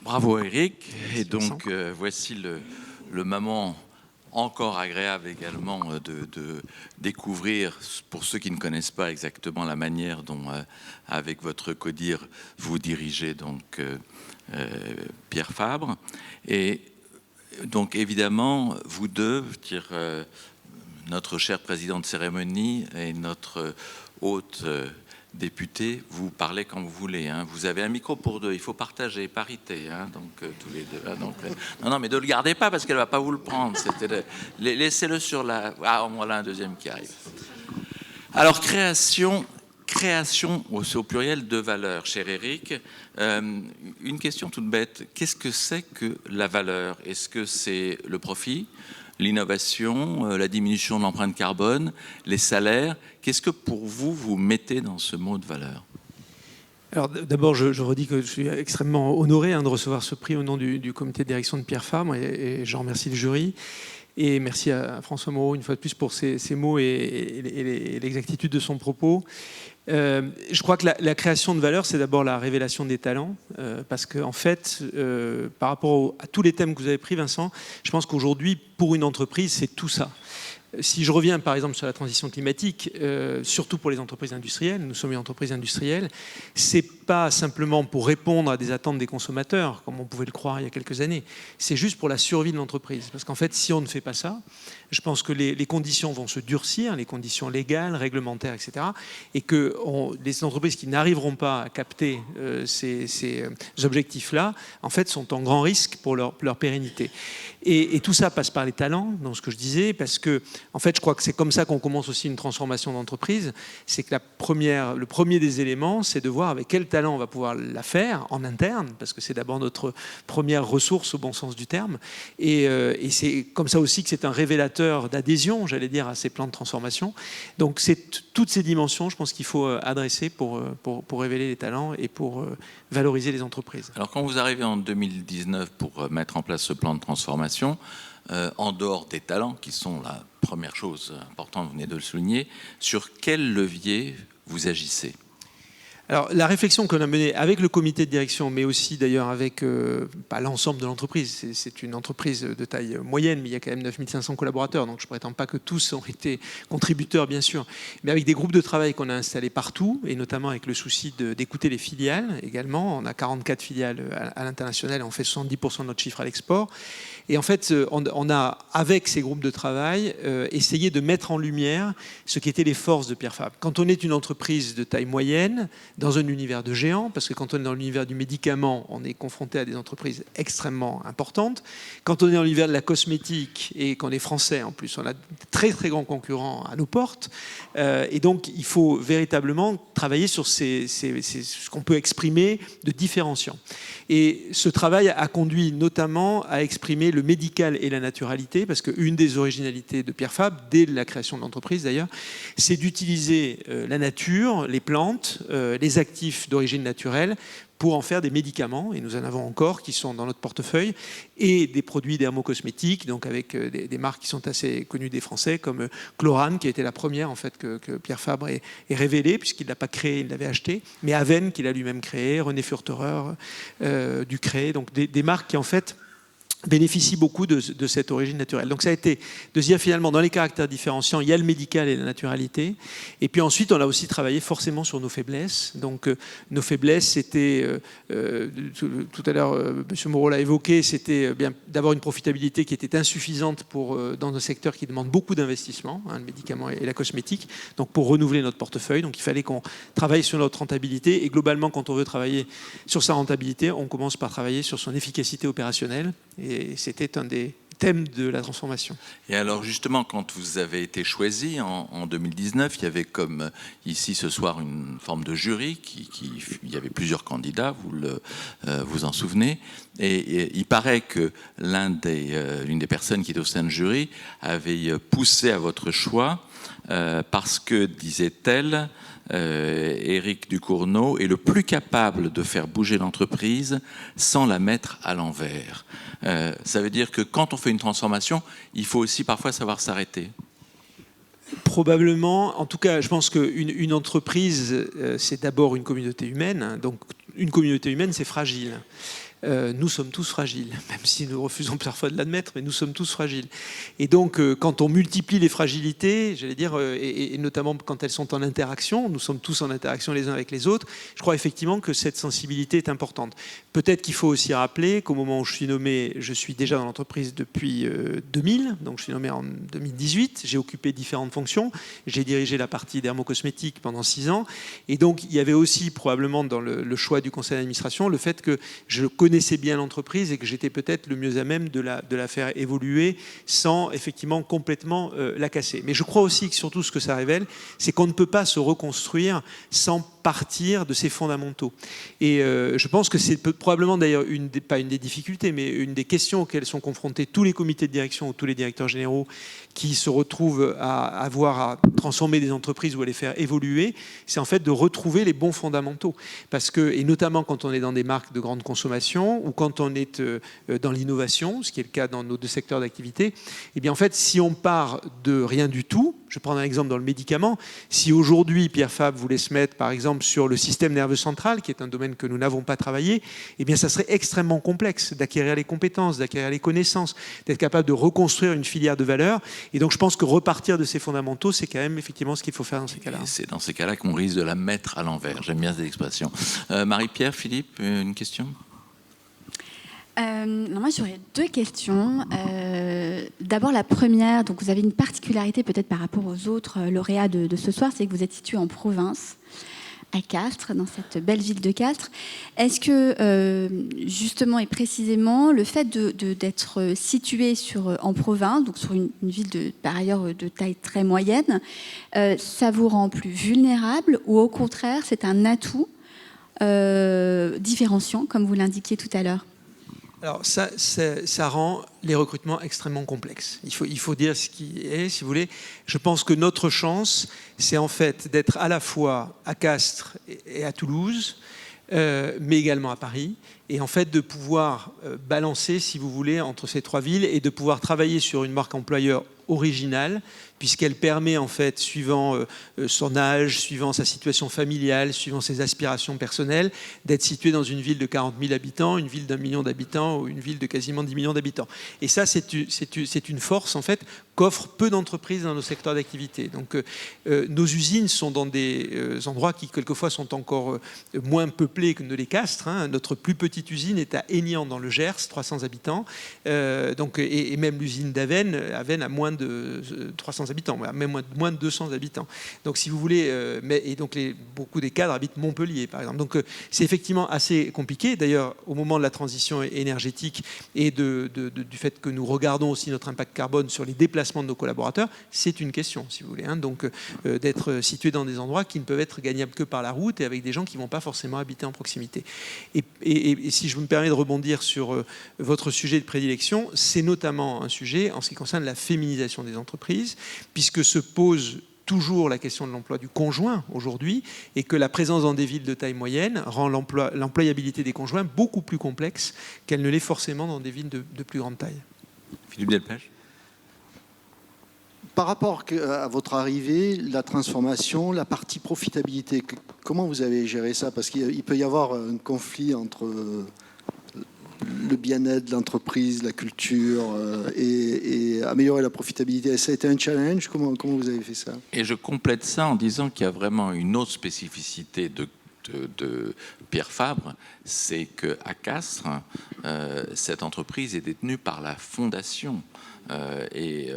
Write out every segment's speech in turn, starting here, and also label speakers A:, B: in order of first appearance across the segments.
A: Bravo Eric. Et
B: Merci,
A: donc voici le moment encore agréable également de découvrir, pour ceux qui ne connaissent pas exactement la manière dont, avec votre codir, vous dirigez donc Pierre Fabre. Et donc évidemment, vous deux, notre cher président de cérémonie et notre hôte député, vous parlez quand vous voulez. Hein. Vous avez un micro pour deux. Il faut partager, parité. Hein, donc tous les deux. Hein, donc, non, mais ne le gardez pas parce qu'elle va pas vous le prendre. Laissez-le sur la. Ah, voilà un deuxième qui arrive. Alors création au pluriel de valeur, cher Eric. Une question toute bête. Qu'est-ce que c'est que la valeur? Est-ce que c'est le profit, l'innovation, la diminution de l'empreinte carbone, les salaires? Qu'est-ce que pour vous, vous mettez dans ce mot de valeur?
B: Alors d'abord, je redis que je suis extrêmement honoré de recevoir ce prix au nom du comité de direction de Pierre Fabre et j'en remercie le jury. Et merci à François Moreau une fois de plus pour ses mots et l'exactitude de son propos. Je crois que la création de valeur, c'est d'abord la révélation des talents, parce qu'en fait, par rapport à tous les thèmes que vous avez pris, Vincent, je pense qu'aujourd'hui, pour une entreprise, c'est tout ça. Si je reviens par exemple sur la transition climatique, surtout pour les entreprises industrielles, nous sommes une entreprise industrielle, c'est pas simplement pour répondre à des attentes des consommateurs, comme on pouvait le croire il y a quelques années, c'est juste pour la survie de l'entreprise. Parce qu'en fait, si on ne fait pas ça, je pense que les conditions vont se durcir, les conditions légales, réglementaires, etc. Et que les entreprises qui n'arriveront pas à capter ces objectifs-là, en fait, sont en grand risque pour leur pérennité. Et tout ça passe par les talents, dans ce que je disais, parce que, en fait, je crois que c'est comme ça qu'on commence aussi une transformation d'entreprise. C'est que le premier des éléments, c'est de voir avec quel talent on va pouvoir la faire en interne, parce que c'est d'abord notre première ressource au bon sens du terme. Et c'est comme ça aussi que c'est un révélateur d'adhésion, j'allais dire, à ces plans de transformation. Donc, c'est toutes ces dimensions, je pense qu'il faut adresser pour révéler les talents et pour valoriser les entreprises.
A: Alors, quand vous arrivez en 2019 pour mettre en place ce plan de transformation, en dehors des talents, qui sont la première chose importante, vous venez de le souligner, sur quel levier vous agissez ?
B: Alors, la réflexion qu'on a menée avec le comité de direction, mais aussi d'ailleurs avec pas l'ensemble de l'entreprise, c'est une entreprise de taille moyenne, mais il y a quand même 9500 collaborateurs, donc je ne prétends pas que tous ont été contributeurs, bien sûr, mais avec des groupes de travail qu'on a installés partout, et notamment avec le souci d'écouter les filiales également. On a 44 filiales à l'international et on fait 70% de notre chiffre à l'export. Et en fait, on a, avec ces groupes de travail, essayé de mettre en lumière ce qui étaient les forces de Pierre Fabre. Quand on est une entreprise de taille moyenne, dans un univers de géants, parce que quand on est dans l'univers du médicament, on est confronté à des entreprises extrêmement importantes. Quand on est dans l'univers de la cosmétique et qu'on est français en plus, on a de très très grands concurrents à nos portes. Et donc, il faut véritablement travailler sur ce qu'on peut exprimer de différenciant. Et ce travail a conduit notamment à exprimer le médical et la naturalité, parce qu'une des originalités de Pierre Fabre, dès la création de l'entreprise d'ailleurs, c'est d'utiliser la nature, les plantes, les actifs d'origine naturelle pour en faire des médicaments, et nous en avons encore qui sont dans notre portefeuille, et des produits dermocosmétiques, donc avec des marques qui sont assez connues des Français, comme Chlorane, qui a été la première en fait que Pierre Fabre ait révélée, puisqu'il ne l'a pas créée, il l'avait achetée, mais Aven, qu'il a lui-même créé, René Furterer, Ducré, donc des marques qui en fait bénéficient beaucoup de cette origine naturelle. Donc ça a été de se dire finalement dans les caractères différenciants, il y a le médical et la naturalité. Et puis ensuite, on a aussi travaillé forcément sur nos faiblesses. Donc nos faiblesses, c'était, tout à l'heure, M. Moreau l'a évoqué, c'était bien d'avoir une profitabilité qui était insuffisante dans un secteur qui demande beaucoup d'investissement, le médicament et la cosmétique, donc pour renouveler notre portefeuille. Donc il fallait qu'on travaille sur notre rentabilité. Et globalement, quand on veut travailler sur sa rentabilité, on commence par travailler sur son efficacité opérationnelle. Et c'était un des thèmes de la transformation.
A: Et alors justement, quand vous avez été choisi en 2019, il y avait comme ici ce soir une forme de jury, il y avait plusieurs candidats, vous en souvenez, et il paraît que l'une des personnes qui était au sein du jury avait poussé à votre choix parce que, disait-elle, Éric Ducournau est le plus capable de faire bouger l'entreprise sans la mettre à l'envers. Ça veut dire que quand on fait une transformation, il faut aussi parfois savoir s'arrêter.
B: Probablement. En tout cas, je pense qu'une entreprise, c'est d'abord une communauté humaine. Donc, une communauté humaine, c'est fragile. nous sommes tous fragiles, même si nous refusons parfois de l'admettre, mais nous sommes tous fragiles. Et donc, quand on multiplie les fragilités, j'allais dire, et notamment quand elles sont en interaction, nous sommes tous en interaction les uns avec les autres, je crois effectivement que cette sensibilité est importante. Peut-être qu'il faut aussi rappeler qu'au moment où je suis nommé, je suis déjà dans l'entreprise depuis 2000, donc je suis nommé en 2018, j'ai occupé différentes fonctions, j'ai dirigé la partie dermocosmétique pendant 6 ans, et donc il y avait aussi probablement dans le choix du conseil d'administration le fait que je connaissais bien l'entreprise et que j'étais peut-être le mieux à même de la faire évoluer sans effectivement complètement la casser. Mais je crois aussi que surtout ce que ça révèle, c'est qu'on ne peut pas se reconstruire sans partir de ses fondamentaux. Et je pense que c'est probablement d'ailleurs pas une des difficultés, mais une des questions auxquelles sont confrontés tous les comités de direction ou tous les directeurs généraux qui se retrouvent à avoir à transformer des entreprises ou à les faire évoluer, c'est en fait de retrouver les bons fondamentaux. Parce que, et notamment quand on est dans des marques de grande consommation ou quand on est dans l'innovation, ce qui est le cas dans nos 2 secteurs d'activité, eh bien en fait, si on part de rien du tout, je vais prendre un exemple dans le médicament, si aujourd'hui Pierre Fabre voulait se mettre par exemple sur le système nerveux central, qui est un domaine que nous n'avons pas travaillé, eh bien ça serait extrêmement complexe d'acquérir les compétences, d'acquérir les connaissances, d'être capable de reconstruire une filière de valeur. Et donc je pense que repartir de ces fondamentaux, c'est quand même effectivement ce qu'il faut faire dans ces cas-là.
A: Et c'est dans ces cas-là qu'on risque de la mettre à l'envers. J'aime bien cette expression. Marie-Pierre, Philippe, une question ?
C: Moi, j'aurais 2 questions. D'abord, la première, donc vous avez une particularité peut-être par rapport aux autres lauréats de ce soir, c'est que vous êtes situé en province, à Castres, dans cette belle ville de Castres. Est-ce que, justement et précisément, le fait d'être situé en province, donc sur une ville par ailleurs de taille très moyenne, ça vous rend plus vulnérable ou au contraire, c'est un atout différenciant, comme vous l'indiquiez tout à l'heure ?
B: Alors ça rend les recrutements extrêmement complexes. Il faut dire ce qui est, si vous voulez. Je pense que notre chance, c'est en fait d'être à la fois à Castres et à Toulouse, mais également à Paris, et en fait de pouvoir balancer, si vous voulez, entre ces 3 villes et de pouvoir travailler sur une marque employeur originale, puisqu'elle permet en fait, suivant son âge, suivant sa situation familiale, suivant ses aspirations personnelles, d'être situé dans une ville de 40 000 habitants, une ville d'1 million d'habitants ou une ville de quasiment 10 millions d'habitants. Et ça, c'est une force en fait qu'offrent peu d'entreprises dans nos secteurs d'activité. Donc nos usines sont dans des endroits qui quelquefois sont encore moins peuplés que les Castres. Hein. Notre plus petite usine est à Aignan dans le Gers, 300 habitants. Et même l'usine d'Avesnes a moins de 300 habitants, même moins de 200 habitants. Donc si vous voulez, et donc beaucoup des cadres habitent Montpellier par exemple. Donc c'est effectivement assez compliqué. D'ailleurs, au moment de la transition énergétique et du fait que nous regardons aussi notre impact carbone sur les déplacements de nos collaborateurs, c'est une question, si vous voulez. Hein. Donc d'être situé dans des endroits qui ne peuvent être gagnables que par la route et avec des gens qui ne vont pas forcément habiter en proximité. Et si je me permets de rebondir sur votre sujet de prédilection, c'est notamment un sujet en ce qui concerne la féminisation des entreprises, puisque se pose toujours la question de l'emploi du conjoint aujourd'hui, et que la présence dans des villes de taille moyenne rend l'employabilité des conjoints beaucoup plus complexe qu'elle ne l'est forcément dans des villes de plus grande taille.
A: Philippe Delpech.
D: Par rapport à votre arrivée, la transformation, la partie profitabilité, comment vous avez géré ça ? Parce qu'il peut y avoir un conflit entre le bien-être de l'entreprise, la culture et améliorer la profitabilité. Ça a été un challenge. Comment vous avez fait ça ?
A: Et je complète ça en disant qu'il y a vraiment une autre spécificité de Pierre Fabre, c'est qu'à Castres, cette entreprise est détenue par la fondation. Et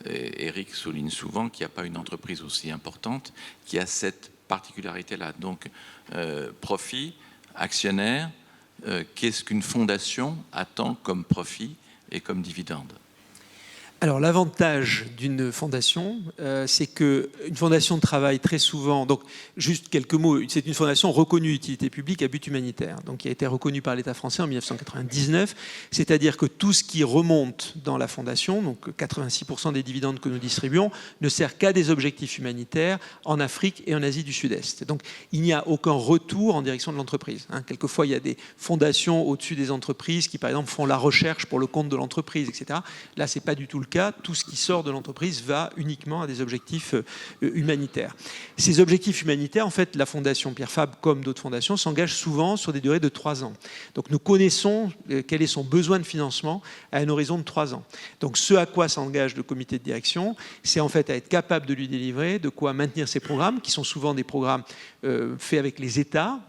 A: Eric souligne souvent qu'il n'y a pas une entreprise aussi importante qui a cette particularité-là. Donc, profit, actionnaire, qu'est-ce qu'une fondation attend comme profit et comme dividende ?
B: Alors l'avantage d'une fondation, c'est qu'une fondation travaille très souvent, donc juste quelques mots, c'est une fondation reconnue utilité publique à but humanitaire, donc qui a été reconnue par l'État français en 1999, c'est-à-dire que tout ce qui remonte dans la fondation, donc 86% des dividendes que nous distribuons, ne sert qu'à des objectifs humanitaires en Afrique et en Asie du Sud-Est. Donc il n'y a aucun retour en direction de l'entreprise. Hein. Quelquefois il y a des fondations au-dessus des entreprises qui par exemple font la recherche pour le compte de l'entreprise, etc. Là c'est pas du tout le cas. cas, tout ce qui sort de l'entreprise va uniquement à des objectifs humanitaires. Ces objectifs humanitaires, en fait, la Fondation Pierre Fabre, comme d'autres fondations, s'engage souvent sur des durées de 3 ans. Donc nous connaissons quel est son besoin de financement à un horizon de 3 ans. Donc ce à quoi s'engage le comité de direction, c'est en fait à être capable de lui délivrer, de quoi maintenir ces programmes, qui sont souvent des programmes faits avec les États,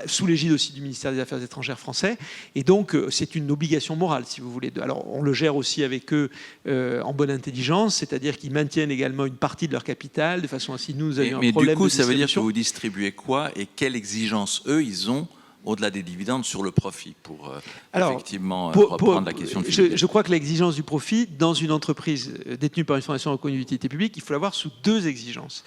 B: sous l'égide aussi du ministère des Affaires étrangères français. Et donc c'est une obligation morale, si vous voulez. Alors on le gère aussi avec eux en bonne intelligence, c'est-à-dire qu'ils maintiennent également une partie de leur capital, de façon à si nous avions un problème.
A: Mais du coup,
B: de
A: ça veut dire que
B: distribution.
A: vous distribuez quoi et quelles exigences, eux, ils ont au-delà des dividendes sur le profit pour effectivement reprendre la question de
B: je crois que l'exigence du profit dans une entreprise détenue par une fondation reconnue d'utilité publique, il faut l'avoir sous 2 exigences.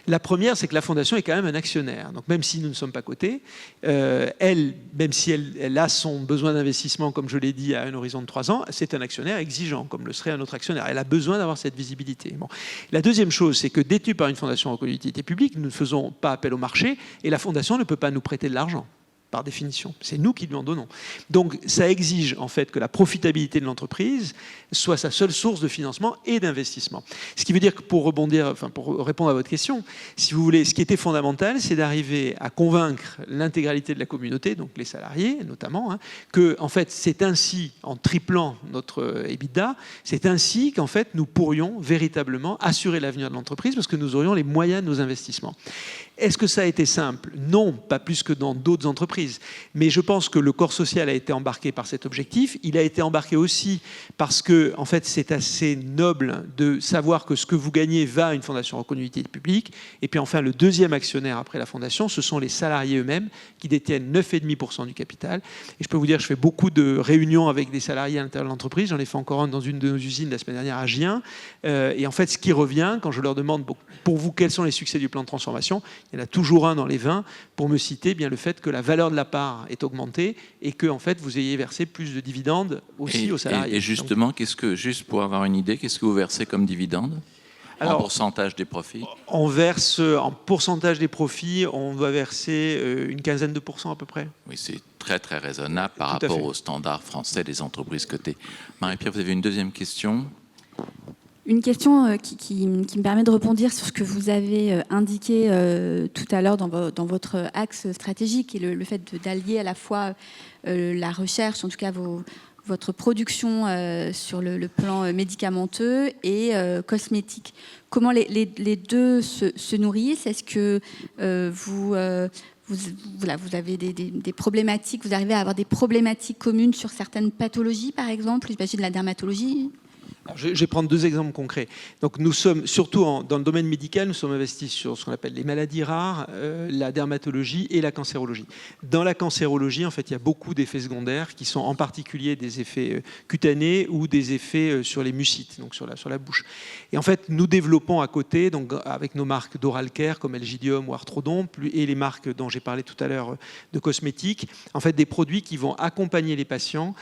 B: La première, c'est que la fondation est quand même un actionnaire. Donc même si nous ne sommes pas cotés, elle, même si elle a son besoin d'investissement, comme je l'ai dit, à un horizon de 3 ans, c'est un actionnaire exigeant, comme le serait un autre actionnaire. Elle a besoin d'avoir cette visibilité. Bon. La deuxième chose, c'est que détenue par une fondation reconnue d'utilité publique, nous ne faisons pas appel au marché et la fondation ne peut pas nous prêter de l'argent. Par définition. C'est nous qui lui en donnons. Donc ça exige en fait que la profitabilité de l'entreprise soit sa seule source de financement et d'investissement. Ce qui veut dire que pour répondre à votre question, si vous voulez, ce qui était fondamental, c'est d'arriver à convaincre l'intégralité de la communauté, donc les salariés notamment, que en fait c'est ainsi, en triplant notre EBITDA, c'est ainsi qu'en fait nous pourrions véritablement assurer l'avenir de l'entreprise parce que nous aurions les moyens de nos investissements. Est-ce que ça a été simple ? Non, pas plus que dans d'autres entreprises. Mais je pense que le corps social a été embarqué par cet objectif. Il a été embarqué aussi parce que, en fait, c'est assez noble de savoir que ce que vous gagnez va à une fondation reconnue d'utilité publique. Et puis enfin, le deuxième actionnaire après la fondation, ce sont les salariés eux-mêmes qui détiennent 9,5% du capital. Et je peux vous dire, je fais beaucoup de réunions avec des salariés à l'intérieur de l'entreprise. J'en ai fait encore un dans une de nos usines la semaine dernière à Gien. Et en fait, ce qui revient, quand je leur demande pour vous quels sont les succès du plan de transformation, il y en a toujours un dans les 20 pour me citer bien le fait que la valeur de la part est augmentée et que en fait vous ayez versé plus de dividendes aussi aux salariés.
A: Et justement, juste pour avoir une idée, qu'est-ce que vous versez comme dividende en pourcentage des profits?
B: On verse en pourcentage des profits, on doit verser une 15aine de % à peu près.
A: Oui, c'est très très raisonnable par rapport aux standards français des entreprises cotées. Marie-Pierre, vous avez une deuxième question?
C: Une question qui me permet de rebondir sur ce que vous avez indiqué tout à l'heure dans votre axe stratégique et le fait d'allier à la fois la recherche, en tout cas votre production sur le plan médicamenteux et cosmétique. Comment les deux se nourrissent? Est-ce que vous avez des problématiques, vous arrivez à avoir des problématiques communes sur certaines pathologies, par exemple, il s'agit de la dermatologie?
B: Alors, je vais prendre 2 exemples concrets. Donc, nous sommes, surtout dans le domaine médical, nous sommes investis sur ce qu'on appelle les maladies rares, la dermatologie et la cancérologie. Dans la cancérologie, en fait, il y a beaucoup d'effets secondaires qui sont en particulier des effets cutanés ou des effets sur les mucites, donc sur la bouche. Et en fait, nous développons à côté, donc avec nos marques d'oral care comme Elgidium ou Arthrodon, et les marques dont j'ai parlé tout à l'heure de cosmétiques, en fait, des produits qui vont accompagner les patients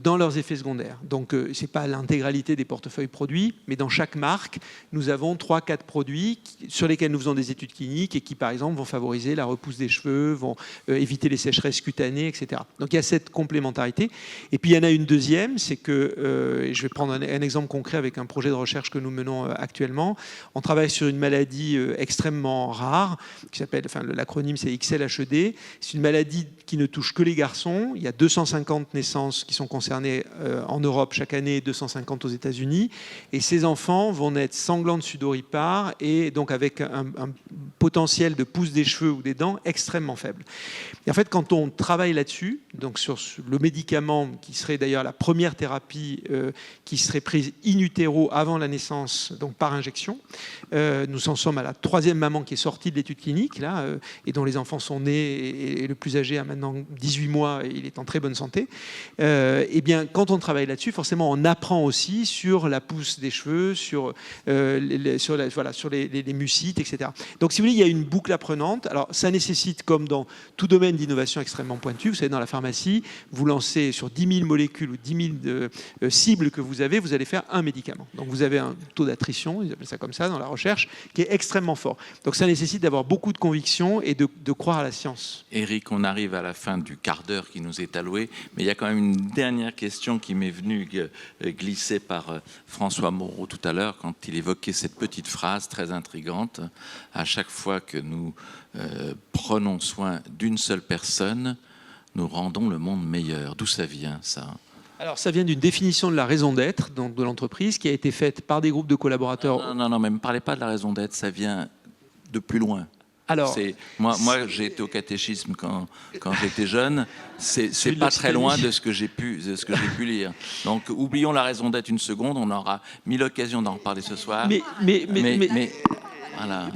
B: dans leurs effets secondaires. Donc, c'est pas l'intégralité des portefeuilles produits, mais dans chaque marque, nous avons 3-4 produits sur lesquels nous faisons des études cliniques et qui, par exemple, vont favoriser la repousse des cheveux, vont éviter les sécheresses cutanées, etc. Donc il y a cette complémentarité. Et puis il y en a une deuxième, c'est que, et je vais prendre un exemple concret avec un projet de recherche que nous menons actuellement. On travaille sur une maladie extrêmement rare, qui s'appelle, l'acronyme c'est XLHED. C'est une maladie qui ne touche que les garçons. Il y a 250 naissances qui sont concernées en Europe chaque année, 250 aux États-Unis. Et ces enfants vont naître sans glande sudoripare et donc avec un potentiel de pousse des cheveux ou des dents extrêmement faible. Et en fait, quand on travaille là-dessus, donc sur le médicament qui serait d'ailleurs la première thérapie qui serait prise in utero avant la naissance, donc par injection, nous en sommes à la 3e maman qui est sortie de l'étude clinique là, et dont les enfants sont nés et le plus âgé a maintenant 18 mois et il est en très bonne santé. Et bien, quand on travaille là-dessus, forcément, on apprend aussi sur la pousse des cheveux, sur les mucites, etc. Donc, si vous voulez, il y a une boucle apprenante. Alors, ça nécessite, comme dans tout domaine d'innovation extrêmement pointu, vous savez, dans la pharmacie, vous lancez sur 10 000 molécules ou 10 000 cibles que vous avez, vous allez faire un médicament. Donc, vous avez un taux d'attrition, ils appellent ça comme ça dans la recherche, qui est extrêmement fort. Donc, ça nécessite d'avoir beaucoup de conviction et de croire à la science.
A: Éric, on arrive à la fin du quart d'heure qui nous est alloué, mais il y a quand même une dernière question qui m'est venue glisser par par François Moreau tout à l'heure quand il évoquait cette petite phrase très intrigante. À chaque fois que nous prenons soin d'une seule personne, nous rendons le monde meilleur. D'où ça vient, ça ?
B: Alors, ça vient d'une définition de la raison d'être donc, de l'entreprise qui a été faite par des groupes de collaborateurs.
A: Non, mais ne me parlez pas de la raison d'être, ça vient de plus loin.
B: Alors,
A: moi, j'ai été au catéchisme quand j'étais jeune. C'est pas très loin de ce que j'ai pu lire. Donc, oublions la raison d'être une seconde. On aura mille occasions d'en reparler ce soir. Mais voilà.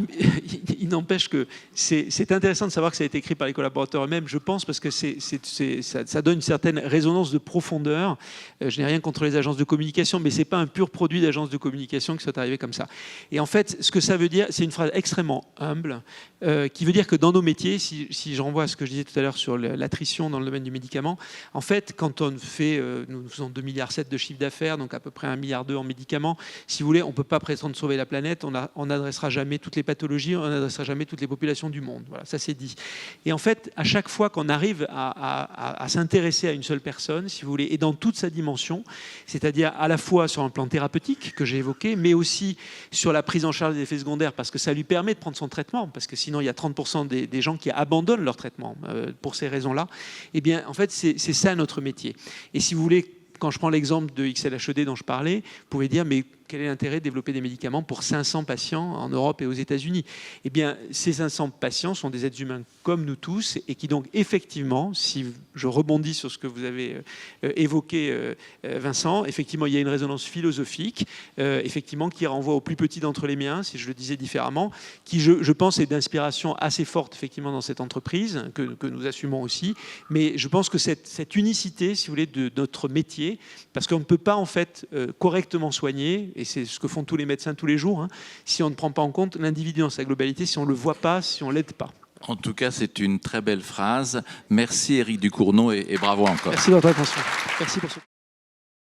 B: Il n'empêche que c'est intéressant de savoir que ça a été écrit par les collaborateurs eux-mêmes, je pense, parce que ça donne une certaine résonance de profondeur. Je n'ai rien contre les agences de communication, mais ce n'est pas un pur produit d'agence de communication qui soit arrivé comme ça. Et en fait, ce que ça veut dire, c'est une phrase extrêmement humble, qui veut dire que dans nos métiers, si je renvoie à ce que je disais tout à l'heure sur l'attrition dans le domaine du médicament, en fait, quand on fait, nous faisons 2,7 milliards de chiffre d'affaires, donc à peu près 1,2 milliard en médicaments, si vous voulez, on ne peut pas prétendre sauver la planète, on n'adressera jamais toutes les pathologies, on n'adressera jamais toutes les populations du monde. Voilà, ça c'est dit. Et en fait, à chaque fois qu'on arrive à s'intéresser à une seule personne, si vous voulez, et dans toute sa dimension, c'est-à-dire à la fois sur un plan thérapeutique que j'ai évoqué, mais aussi sur la prise en charge des effets secondaires, parce que ça lui permet de prendre son traitement, parce que sinon il y a 30% des gens qui abandonnent leur traitement pour ces raisons-là. Eh bien, en fait, c'est ça notre métier. Et si vous voulez, quand je prends l'exemple de XLHED dont je parlais, vous pouvez dire, mais quel est l'intérêt de développer des médicaments pour 500 patients en Europe et aux États-Unis ? Eh bien, ces 500 patients sont des êtres humains comme nous tous et qui donc effectivement, si je rebondis sur ce que vous avez évoqué, Vincent, effectivement, il y a une résonance philosophique, effectivement, qui renvoie au plus petit d'entre les miens, si je le disais différemment, qui, je pense, est d'inspiration assez forte, effectivement, dans cette entreprise, que nous assumons aussi. Mais je pense que cette unicité, si vous voulez, de notre métier, parce qu'on ne peut pas, en fait, correctement soigner, et c'est ce que font tous les médecins tous les jours, hein, si on ne prend pas en compte l'individu dans sa globalité, si on ne le voit pas, si on ne l'aide pas.
A: En tout cas, c'est une très belle phrase. Merci Éric Ducournau et bravo encore.
B: Merci de votre attention. Merci pour ce